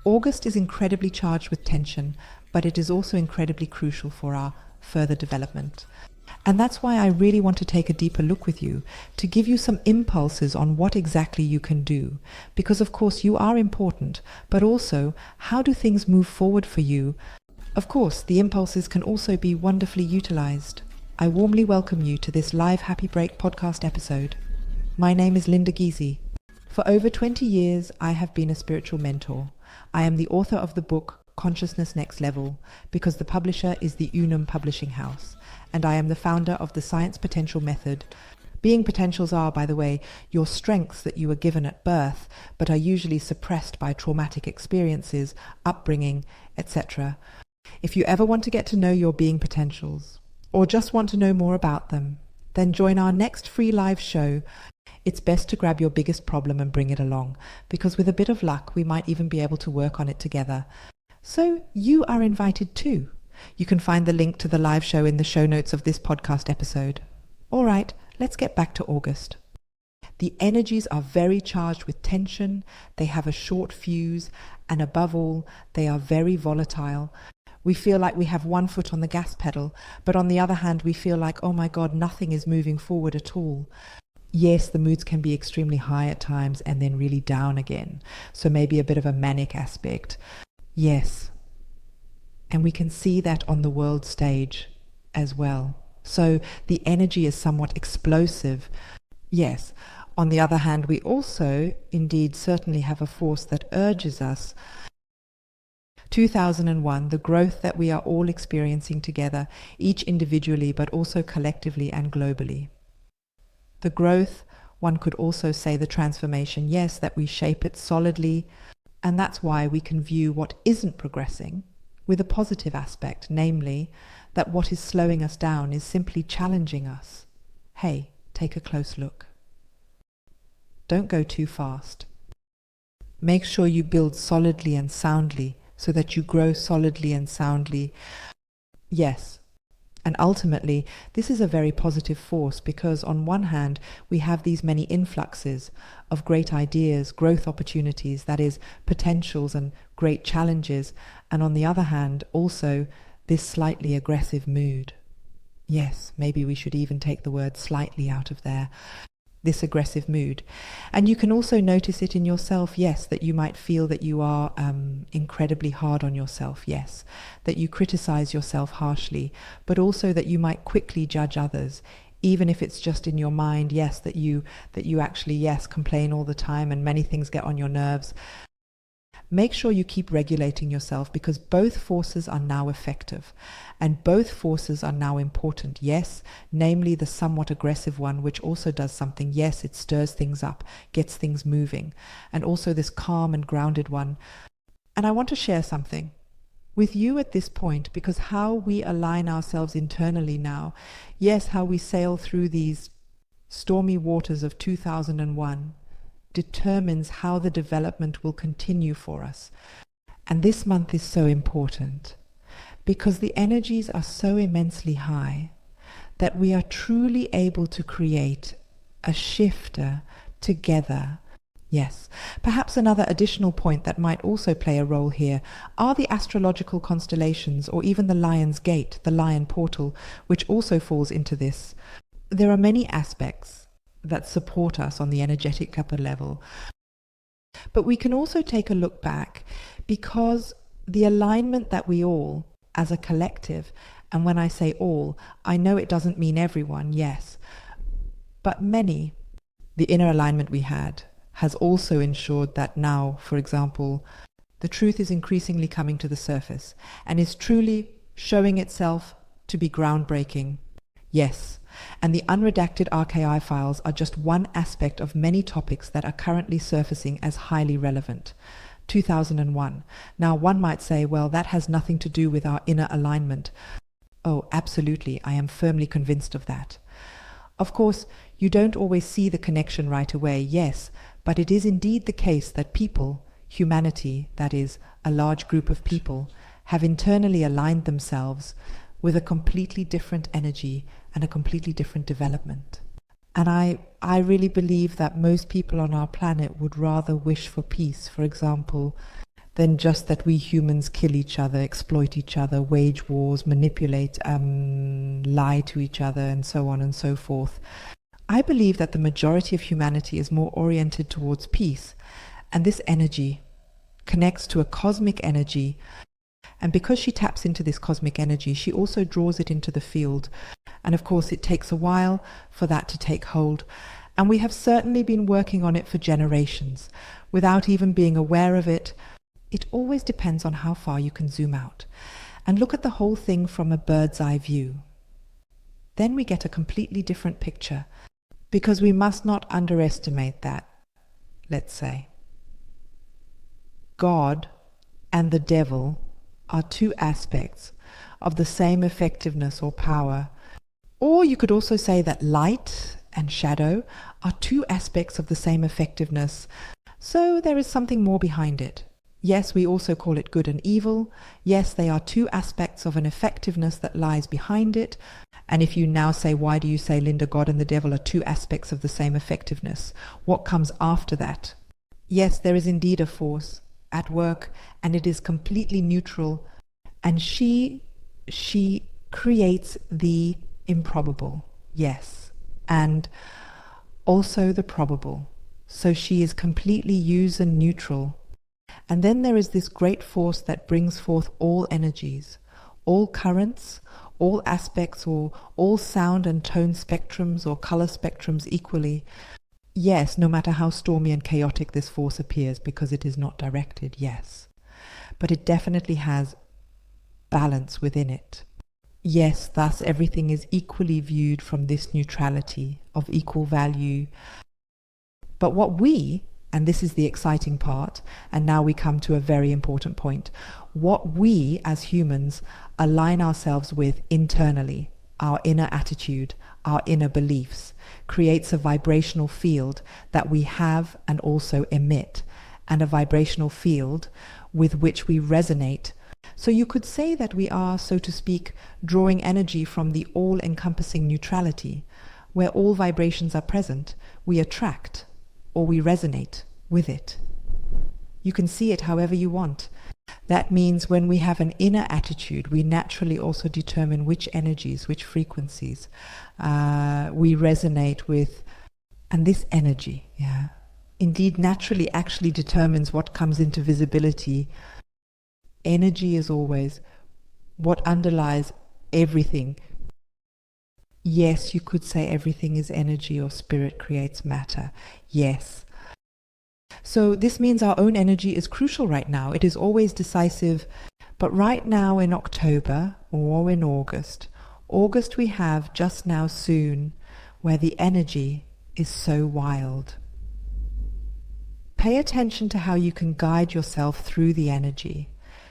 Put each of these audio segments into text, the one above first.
August is incredibly charged with tension, but it is also incredibly crucial for our further development. And that's why I really want to take a deeper look with you, to give you some impulses on what exactly you can do. Because of course you are important, but also how do things move forward for you? Of course, the impulses can also be wonderfully utilized. I warmly welcome you to this live Happy Break podcast episode. My name is Linda Giese. For over 20 years, I have been a spiritual mentor. I am the author of the book Consciousness Next Level, because the publisher is the Unum Publishing House, and I am the founder of the Science Potential Method. Being potentials are, by the way, your strengths that you were given at birth, but are usually suppressed by traumatic experiences, upbringing, etc. If you ever want to get to know your being potentials, or just want to know more about them, then join our next free live show. It's best to grab your biggest problem and bring it along, because with a bit of luck, we might even be able to work on it together. So you are invited too. You can find the link to the live show in the show notes of this podcast episode. All right, let's get back to August. The energies are very charged with tension, they have a short fuse, and above all, they are very volatile. We feel like we have one foot on the gas pedal, but on the other hand, we feel like, oh my God, nothing is moving forward at all. Yes, the moods can be extremely high at times and then really down again. So maybe a bit of a manic aspect. Yes. And we can see that on the world stage as well. So the energy is somewhat explosive. Yes. On the other hand, we also indeed certainly have a force that urges us. 2001, the growth that we are all experiencing together, each individually but also collectively and globally. The growth, one could also say the transformation, yes, that we shape it solidly, and that's why we can view what isn't progressing with a positive aspect, namely that what is slowing us down is simply challenging us. Hey, take a close look. Don't go too fast. Make sure you build solidly and soundly so that you grow solidly and soundly. Yes. And ultimately, this is a very positive force because on one hand, we have these many influxes of great ideas, growth opportunities, that is, potentials and great challenges. And on the other hand, also this slightly aggressive mood. Yes, maybe we should even take the word slightly out of there. This aggressive mood. And you can also notice it in yourself, yes, that you might feel that you are incredibly hard on yourself, yes, that you criticize yourself harshly, but also that you might quickly judge others, even if it's just in your mind, yes, that you actually, yes, complain all the time and many things get on your nerves. Make sure you keep regulating yourself because both forces are now effective and both forces are now important. Yes, namely the somewhat aggressive one, which also does something. Yes, it stirs things up, gets things moving, and also this calm and grounded one. And I want to share something with you at this point because how we align ourselves internally now, yes, how we sail through these stormy waters of 2001, determines how the development will continue for us. And this month is so important because the energies are so immensely high that we are truly able to create a shifter together. Yes, perhaps another additional point that might also play a role here are the astrological constellations or even the Lion's Gate, the Lion Portal, which also falls into this. There are many aspects that support us on the energetic upper level. But we can also take a look back because the alignment that we all, as a collective, and when I say all, I know it doesn't mean everyone, yes, but many, the inner alignment we had has also ensured that now, for example, the truth is increasingly coming to the surface and is truly showing itself to be groundbreaking. Yes, and the unredacted RKI files are just one aspect of many topics that are currently surfacing as highly relevant. 2001. Now one might say, well, that has nothing to do with our inner alignment. Oh, absolutely, I am firmly convinced of that. Of course, you don't always see the connection right away, yes, but it is indeed the case that people, humanity, that is, a large group of people, have internally aligned themselves with a completely different energy and a completely different development. And I really believe that most people on our planet would rather wish for peace, for example, than just that we humans kill each other, exploit each other, wage wars, manipulate, lie to each other, and so on and so forth. I believe that the majority of humanity is more oriented towards peace, and this energy connects to a cosmic energy. And because she taps into this cosmic energy, she also draws it into the field. And of course, it takes a while for that to take hold. And we have certainly been working on it for generations, without even being aware of it. It always depends on how far you can zoom out and look at the whole thing from a bird's eye view. Then we get a completely different picture, because we must not underestimate that, let's say. God and the devil are two aspects of the same effectiveness or power. Or you could also say that light and shadow are two aspects of the same effectiveness. So there is something more behind it. Yes, we also call it good and evil. Yes, they are two aspects of an effectiveness that lies behind it. And if you now say, why do you say, Linda, God and the devil are two aspects of the same effectiveness? What comes after that? Yes, there is indeed a force at work, and it is completely neutral. And she creates the improbable, yes, and also the probable. So she is completely user neutral. And then there is this great force that brings forth all energies, all currents, all aspects, or all sound and tone spectrums or color spectrums equally. Yes, no matter how stormy and chaotic this force appears, because it is not directed, yes. But it definitely has balance within it. Yes, thus everything is equally viewed from this neutrality of equal value. But what we, and this is the exciting part, and now we come to a very important point, what we as humans align ourselves with internally, our inner attitude, our inner beliefs, creates a vibrational field that we have and also emit, and a vibrational field with which we resonate. So you could say that we are, so to speak, drawing energy from the all-encompassing neutrality, where all vibrations are present. We attract, or we resonate with it. You can see it however you want. That means when we have an inner attitude, we naturally also determine which energies, which frequencies we resonate with. And this energy, indeed naturally actually determines what comes into visibility. Energy is always what underlies everything. Yes, you could say everything is energy, or spirit creates matter. Yes. So this means our own energy is crucial right now. It is always decisive. But right now in October or in August we have just now soon, where the energy is so wild. Pay attention to how you can guide yourself through the energy,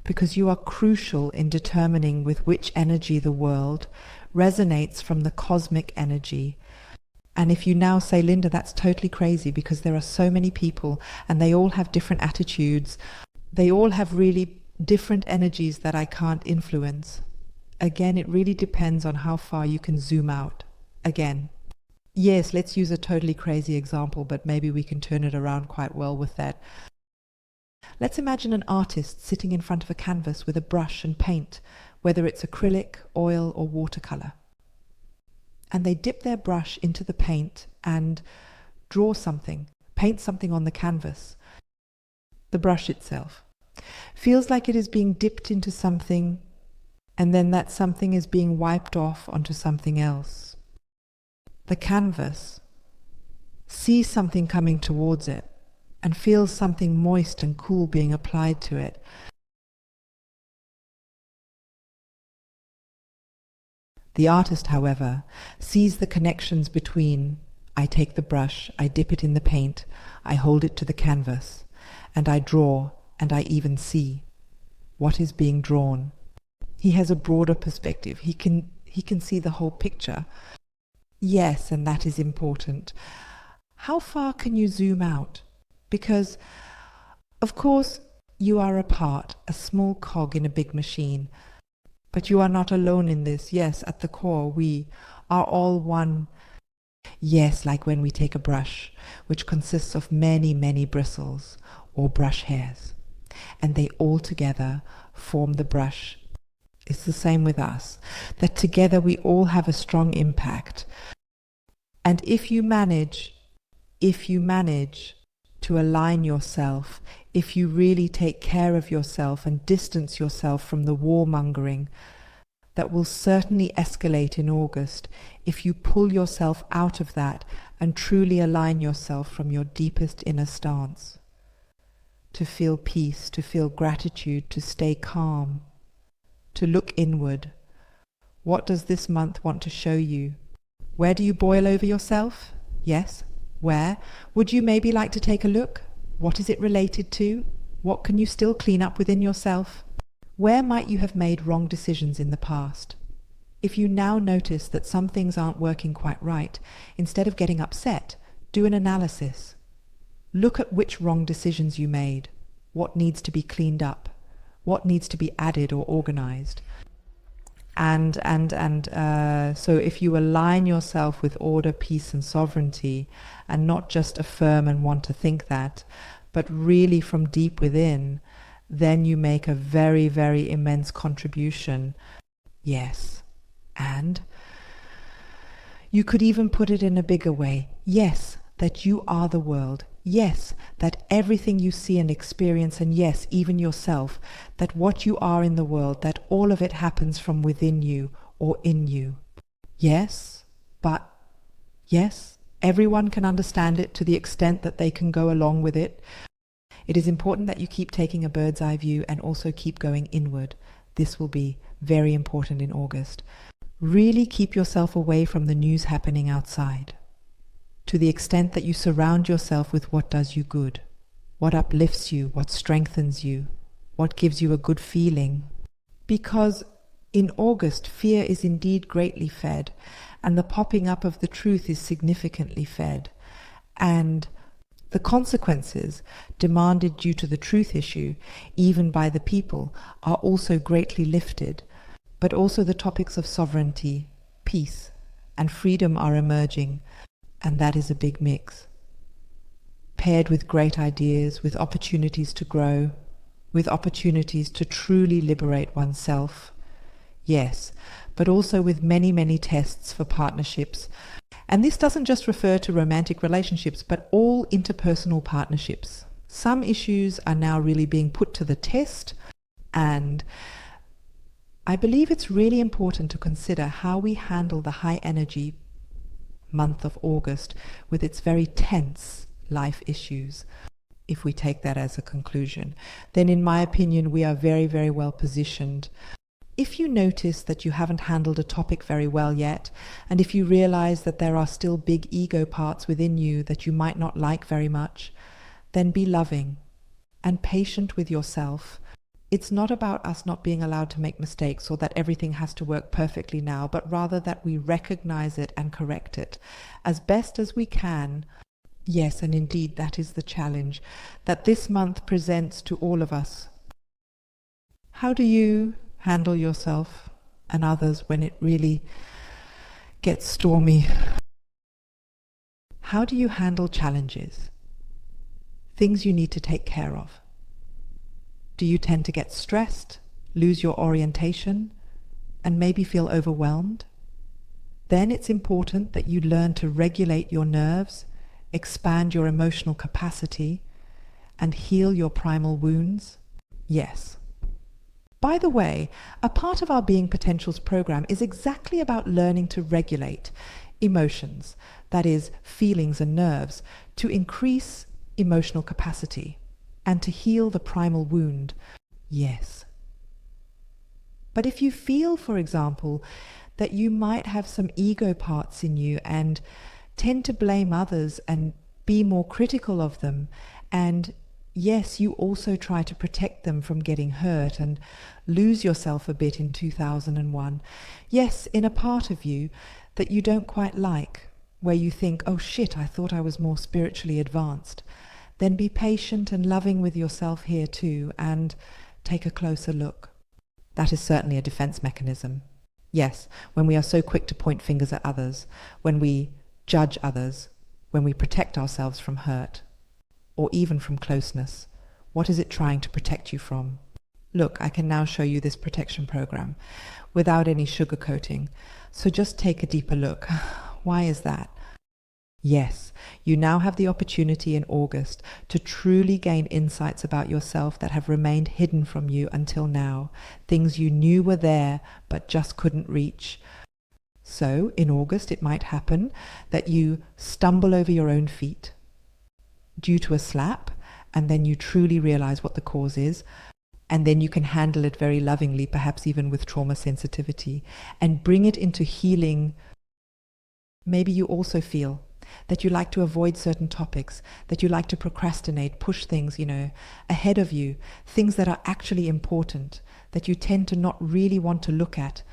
because you are crucial in determining with which energy the world resonates from the cosmic energy. And if you now say, Linda, that's totally crazy, because there are so many people and they all have different attitudes. They all have really different energies that I can't influence. Again, it really depends on how far you can zoom out. Again, yes, let's use a totally crazy example, but maybe we can turn it around quite well with that. Let's imagine an artist sitting in front of a canvas with a brush and paint, whether it's acrylic, oil, or watercolor. And they dip their brush into the paint and draw something, paint something on the canvas. The brush itself feels like it is being dipped into something, and then that something is being wiped off onto something else. The canvas sees something coming towards it and feels something moist and cool being applied to it. The artist, however, sees the connections between I take the brush, I dip it in the paint, I hold it to the canvas, and I draw, and I even see what is being drawn. He has a broader perspective. He can see the whole picture. Yes, and that is important. How far can you zoom out? Because, of course, you are a part, a small cog in a big machine. But you are not alone in this. Yes, at the core, we are all one. Yes, like when we take a brush, which consists of many, many bristles or brush hairs. and they all together form the brush. It's the same with us, that together we all have a strong impact. And if you manage to align yourself, if you really take care of yourself and distance yourself from the warmongering that will certainly escalate in August, if you pull yourself out of that and truly align yourself from your deepest inner stance, to feel peace, to feel gratitude, to stay calm, to look inward. What does this month want to show you? Where do you boil over yourself? Yes. Where? Would you maybe like to take a look? What is it related to? What can you still clean up within yourself? Where might you have made wrong decisions in the past? If you now notice that some things aren't working quite right, instead of getting upset, do an analysis. Look at which wrong decisions you made. What needs to be cleaned up? What needs to be added or organized? And so if you align yourself with order, peace and sovereignty, and not just affirm and want to think that, but really from deep within, then you make a very, very immense contribution. Yes. And you could even put it in a bigger way. Yes, that you are the world. Yes, that everything you see and experience, and yes, even yourself, that what you are in the world, that all of it happens from within you or in you. Yes, but yes, everyone can understand it to the extent that they can go along with it. It is important that you keep taking a bird's eye view and also keep going inward. This will be very important in August. Really keep yourself away from the news happening outside, to the extent that you surround yourself with what does you good, what uplifts you, what strengthens you, what gives you a good feeling. Because in August, fear is indeed greatly fed, and the popping up of the truth is significantly fed. And the consequences demanded due to the truth issue, even by the people, are also greatly lifted. But also the topics of sovereignty, peace, and freedom are emerging, and that is a big mix. Paired with great ideas, with opportunities to grow, with opportunities to truly liberate oneself. Yes, but also with many, many tests for partnerships. And this doesn't just refer to romantic relationships, but all interpersonal partnerships. Some issues are now really being put to the test, and I believe it's really important to consider how we handle the high energy month of August with its very tense life issues. If we take that as a conclusion, then in my opinion we are very, very well positioned. If you notice that you haven't handled a topic very well yet, and if you realize that there are still big ego parts within you that you might not like very much, then be loving and patient with yourself. It's not about us not being allowed to make mistakes or that everything has to work perfectly now, but rather that we recognize it and correct it as best as we can. Yes, and indeed that is the challenge that this month presents to all of us. How do you handle yourself and others when it really gets stormy? How do you handle challenges? Things you need to take care of? Do you tend to get stressed, lose your orientation, and maybe feel overwhelmed? Then it's important that you learn to regulate your nerves, expand your emotional capacity, and heal your primal wounds. Yes. By the way, a part of our Being Potentials program is exactly about learning to regulate emotions, that is, feelings and nerves, to increase emotional capacity and to heal the primal wound. Yes. But if you feel, for example, that you might have some ego parts in you and tend to blame others and be more critical of them, and yes, you also try to protect them from getting hurt and lose yourself a bit in 2001. Yes, in a part of you that you don't quite like, where you think, oh shit, I thought I was more spiritually advanced. Then be patient and loving with yourself here too, and take a closer look. That is certainly a defense mechanism. Yes, when we are so quick to point fingers at others, when we judge others, when we protect ourselves from hurt, or even from closeness, What is it trying to protect you from? Look, I can now show you this protection program without any sugarcoating. So just take a deeper look. Why is that? Yes, you now have the opportunity in August to truly gain insights about yourself that have remained hidden from you until now, things you knew were there but just couldn't reach. So, in August, it might happen that you stumble over your own feet due to a slap, and then you truly realize what the cause is, and then you can handle it very lovingly, perhaps even with trauma sensitivity, and bring it into healing. Maybe you also feel that you like to avoid certain topics, that you like to procrastinate, push things, ahead of you, things that are actually important, that you tend to not really want to look at.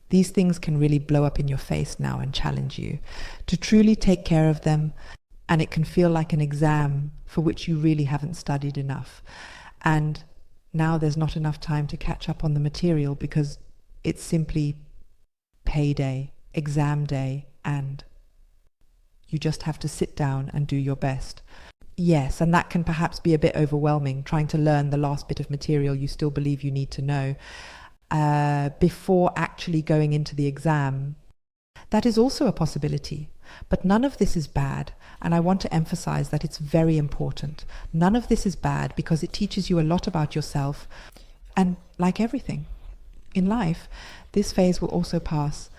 These things can really blow up in your face now and challenge you to truly take care of them, and it can feel like an exam for which you really haven't studied enough. And now there's not enough time to catch up on the material because it's simply payday, exam day, and you just have to sit down and do your best. Yes, and that can perhaps be a bit overwhelming, trying to learn the last bit of material you still believe you need to know before actually going into the exam. That is also a possibility, but none of this is bad, and I want to emphasize that it's very important. None of this is bad because it teaches you a lot about yourself, and like everything in life, this phase will also pass.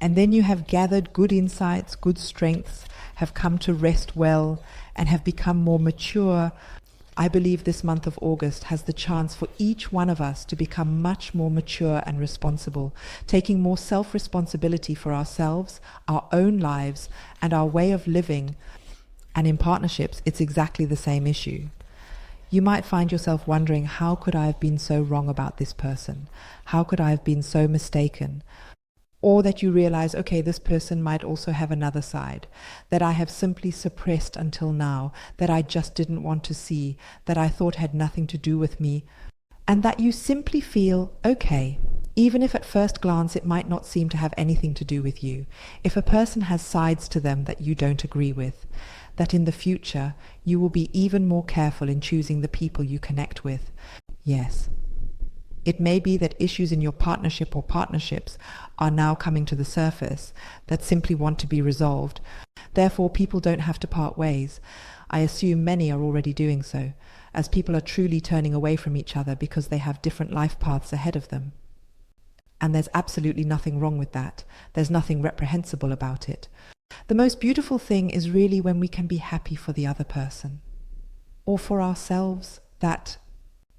And then you have gathered good insights, good strengths, have come to rest well, and have become more mature. I believe this month of August has the chance for each one of us to become much more mature and responsible, taking more self-responsibility for ourselves, our own lives, and our way of living. And in partnerships, it's exactly the same issue. You might find yourself wondering, how could I have been so wrong about this person? How could I have been so mistaken? Or that you realize, okay, this person might also have another side that I have simply suppressed until now, that I just didn't want to see, that I thought had nothing to do with me, and that you simply feel okay, even if at first glance it might not seem to have anything to do with you. If a person has sides to them that you don't agree with, that in the future you will be even more careful in choosing the people you connect with. Yes. It may be that issues in your partnership or partnerships are now coming to the surface that simply want to be resolved. Therefore, people don't have to part ways. I assume many are already doing so, as people are truly turning away from each other because they have different life paths ahead of them. And there's absolutely nothing wrong with that. There's nothing reprehensible about it. The most beautiful thing is really when we can be happy for the other person, or for ourselves, that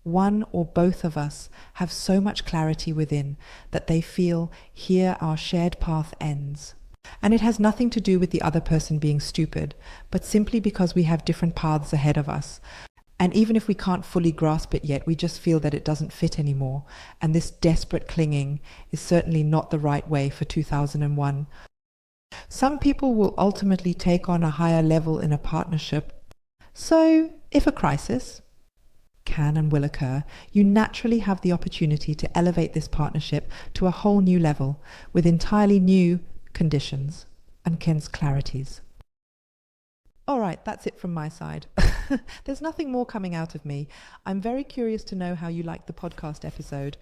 one or both of us have so much clarity within that they feel here our shared path ends. And it has nothing to do with the other person being stupid, but simply because we have different paths ahead of us. And even if we can't fully grasp it yet, we just feel that it doesn't fit anymore. And this desperate clinging is certainly not the right way for 2001. Some people will ultimately take on a higher level in a partnership. So, if a crisis can and will occur, you naturally have the opportunity to elevate this partnership to a whole new level with entirely new conditions and clarities. All right, that's it from my side. There's nothing more coming out of me. I'm very curious to know how you liked the podcast episode.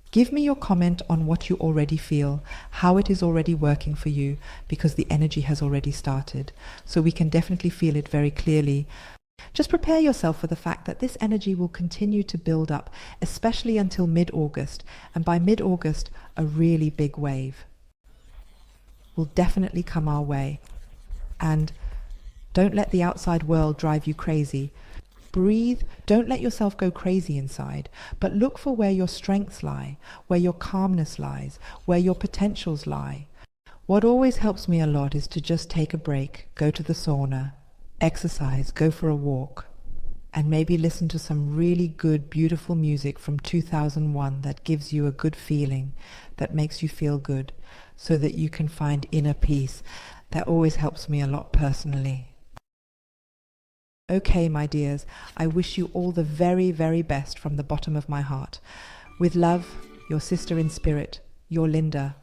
Give me your comment on what you already feel, how it is already working for you, because the energy has already started. So we can definitely feel it very clearly. Just prepare yourself for the fact that this energy will continue to build up, especially until mid-August. And by mid-August, a really big wave will definitely come our way. And don't let the outside world drive you crazy. Breathe. Don't let yourself go crazy inside, but look for where your strengths lie, where your calmness lies, where your potentials lie. What always helps me a lot is to just take a break, go to the sauna, exercise, go for a walk, and maybe listen to some really good, beautiful music from 2001 that gives you a good feeling, that makes you feel good, so that you can find inner peace. That always helps me a lot personally. Okay, my dears, I wish you all the very, very best from the bottom of my heart. With love, your sister in spirit, your Linda.